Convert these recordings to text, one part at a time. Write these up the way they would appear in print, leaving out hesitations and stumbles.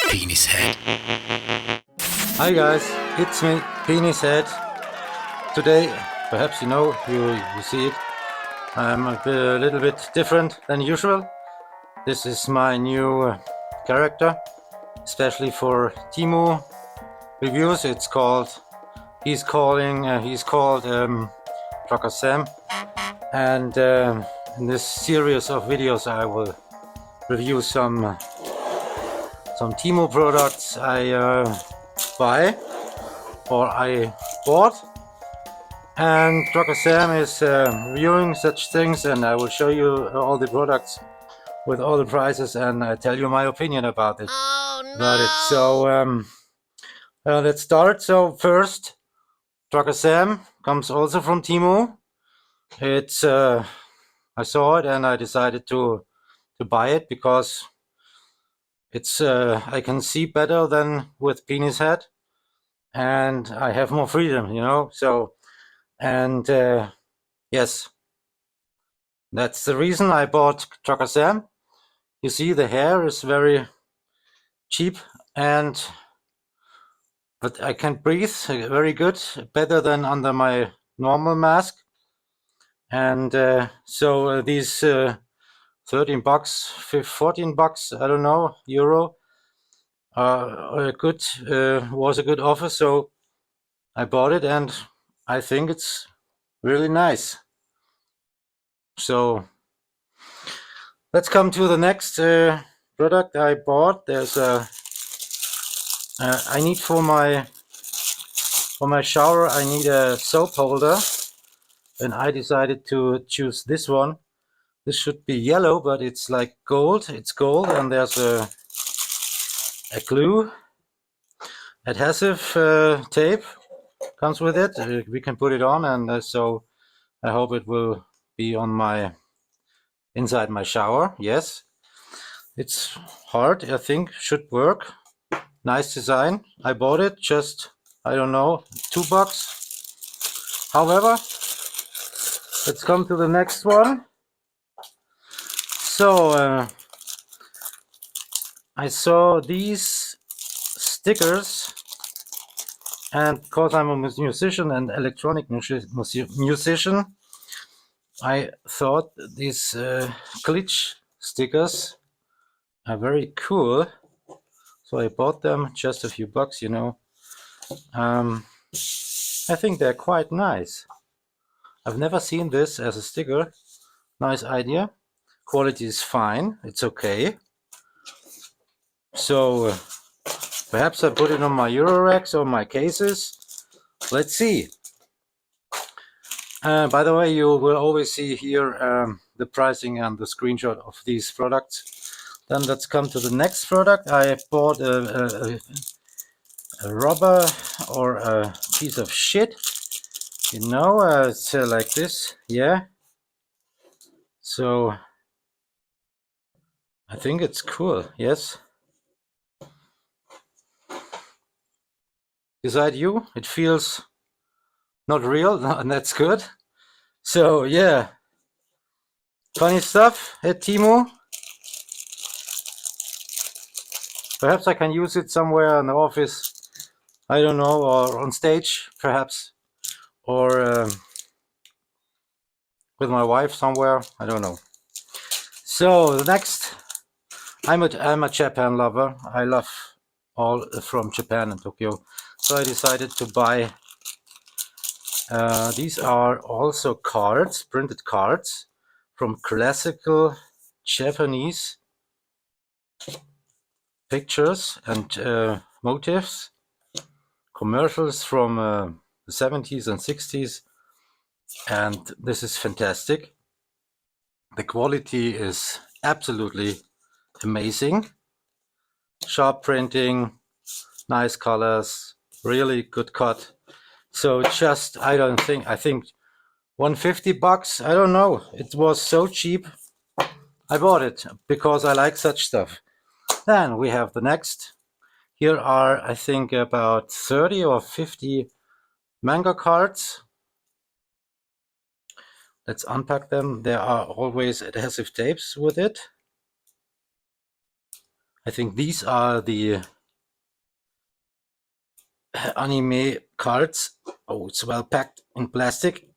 Penishead. Hi guys, it's me, Penishead. Today, perhaps you know, you see it, I'm a little bit different than usual. This is my new character, especially for Temu reviews. He's called Trucker Sam, and in this series of videos I will review some Temu products I buy or I bought, and Trucker Sam is reviewing such things, and I will show you all the products with all the prices and tell you my opinion about it. So let's start. So first, Trucker Sam comes also from Temu. It's I saw it and I decided to buy it because it's I can see better than with Penishead, and I have more freedom, you know. So, and yes, that's the reason I bought Trucker Sam. You see, the hair is very cheap, but I can breathe very good, better than under my normal mask. And so these 13 bucks, 14 bucks, I don't know, euro, was a good offer. So I bought it, and I think it's really nice. So let's come to the next product I bought. There's a I need for my shower, I need a soap holder, and I decided to choose this one. This should be yellow, but it's like gold. It's gold, and there's a glue adhesive tape comes with it. We can put it on, and so I hope it will be on my inside my shower. Yes, it's hard. I think should work. Nice design. I bought it just, I don't know, $2. However, let's come to the next one. So I saw these stickers, and because I'm a musician and electronic musician, I thought these glitch stickers are very cool. So I bought them, just a few bucks, you know. I think they're quite nice. I've never seen this as a sticker. Nice idea. Quality is fine. It's okay. So perhaps I put it on my Euro racks or my cases. Let's see. By the way, you will always see here the pricing and the screenshot of these products. Then let's come to the next product. I bought a rubber or a piece of shit. You know, it's like this. Yeah. So I think it's cool. Yes. Beside you, it feels not real, and that's good. So yeah, funny stuff at Temu. Perhaps I can use it somewhere in the office, I don't know, or on stage perhaps, or with my wife somewhere, I don't know. So next, I'm a Japan lover. I love all from Japan and Tokyo. So I decided to buy, these are also cards, printed cards from classical Japanese pictures and motifs, commercials from the 70s and 60s, and this is fantastic. The quality is absolutely amazing. Sharp printing, nice colors, really good cut. So just, I think 150 bucks, I don't know, it was so cheap. I bought it because I like such stuff. Then we have the next. Here are, I think, about 30 or 50 manga cards. let's unpack them. There are always adhesive tapes with it. I think these are the anime cards. Oh, it's well packed in plastic.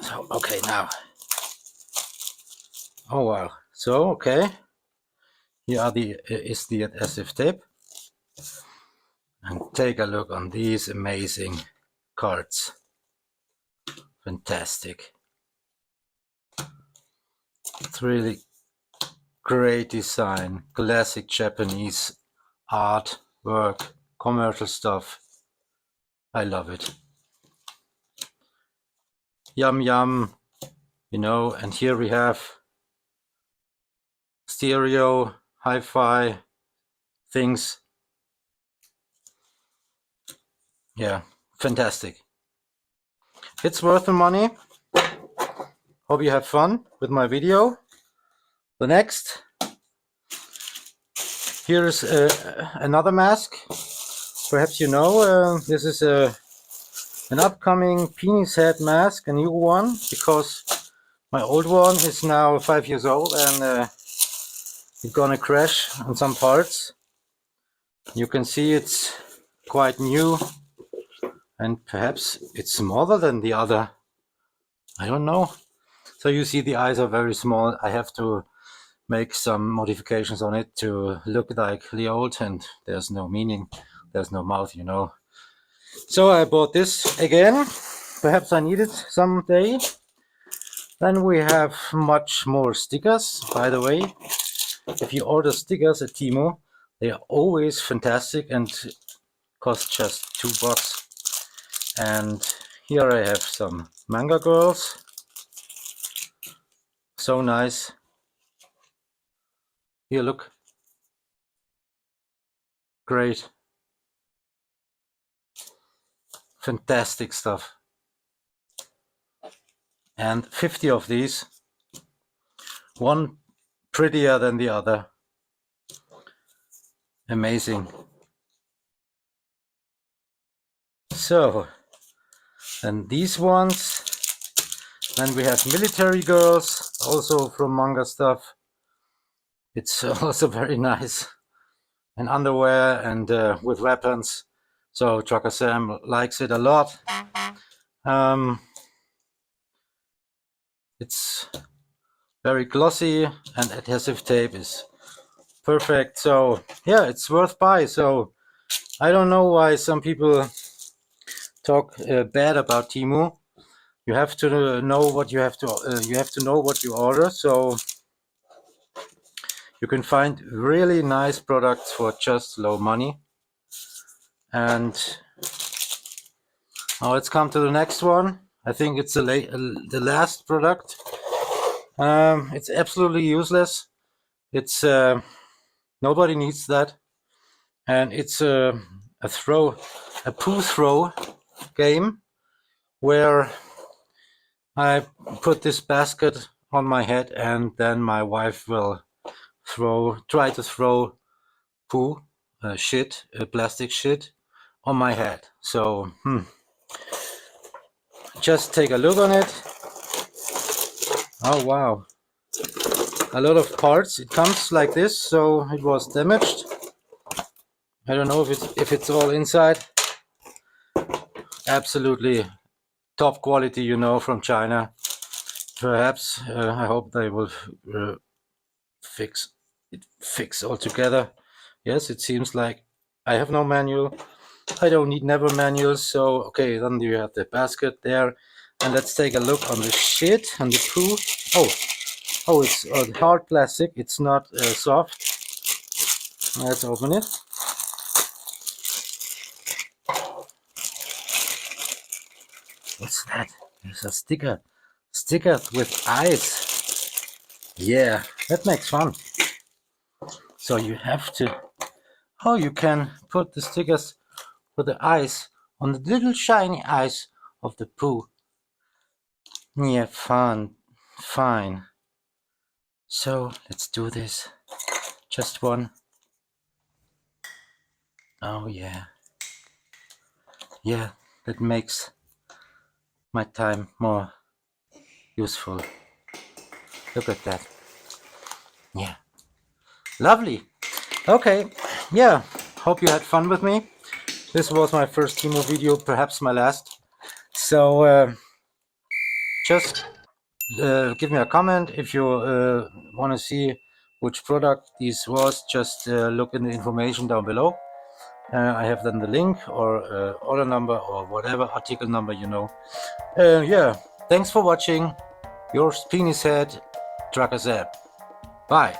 So, okay, now. Oh wow. So, okay. Here are is the adhesive tape. And take a look on these amazing cards. Fantastic. It's really great design, classic Japanese art work, commercial stuff. I love it. Yum yum, you know, and here we have stereo, hi-fi things. Yeah, fantastic. It's worth the money. Hope you have fun with my video. The next, here is another mask. Perhaps you know, this is an upcoming Penishead mask, a new one, because my old one is now 5 years old and it's gonna crash on some parts. You can see it's quite new and perhaps it's smaller than the other. I don't know. So you see the eyes are very small. I have to make some modifications on it to look like the old, and there's no meaning. There's no mouth, you know. So I bought this again. Perhaps I need it someday. Then we have much more stickers. By the way, if you order stickers at Temu, they are always fantastic and cost just $2. And here I have some Manga girls. So nice. Here, look. Great. Fantastic stuff. And 50 of these. One prettier than the other. Amazing. So, and these ones. Then we have military girls, also from Manga stuff. It's also very nice. And underwear and with weapons. So Trucker Sam likes it a lot. It's very glossy and adhesive tape is perfect. So yeah, it's worth buy. So I don't know why some people talk bad about Temu. You have to know what you have to know what you order. So you can find really nice products for just low money. And now let's come to the next one. I think it's the last product. It's absolutely useless. It's nobody needs that, and it's a poo throw game where I put this basket on my head and then my wife will try to throw poo, shit, plastic shit on my head. So just take a look on it. Oh wow, a lot of parts. It comes like this, so it was damaged. I don't know if it's all inside. Absolutely top quality, you know, from China. Perhaps I hope they will fix altogether. Yes, it seems like I have no manual. I don't need never manuals. So okay, then you have the basket there, and let's take a look on the shit and the poo. Oh, it's hard plastic. It's not soft. Let's open it. What's that? There's a sticker. Sticker with eyes. Yeah, that makes fun. So you have to. Oh, you can put the stickers with the eyes on the little shiny eyes of the poo. Yeah, fun. Fine. So let's do this. Just one. Oh, yeah. Yeah, that makes my time more useful. Look at that. Yeah. Lovely. Okay. Yeah. Hope you had fun with me. This was my first Temu video, perhaps my last. So just give me a comment if you want to see which product this was. Just look in the information down below. I have then the link or order number or whatever article number, you know. Yeah, thanks for watching. Yours, Penishead, Trucker Zeb. Bye.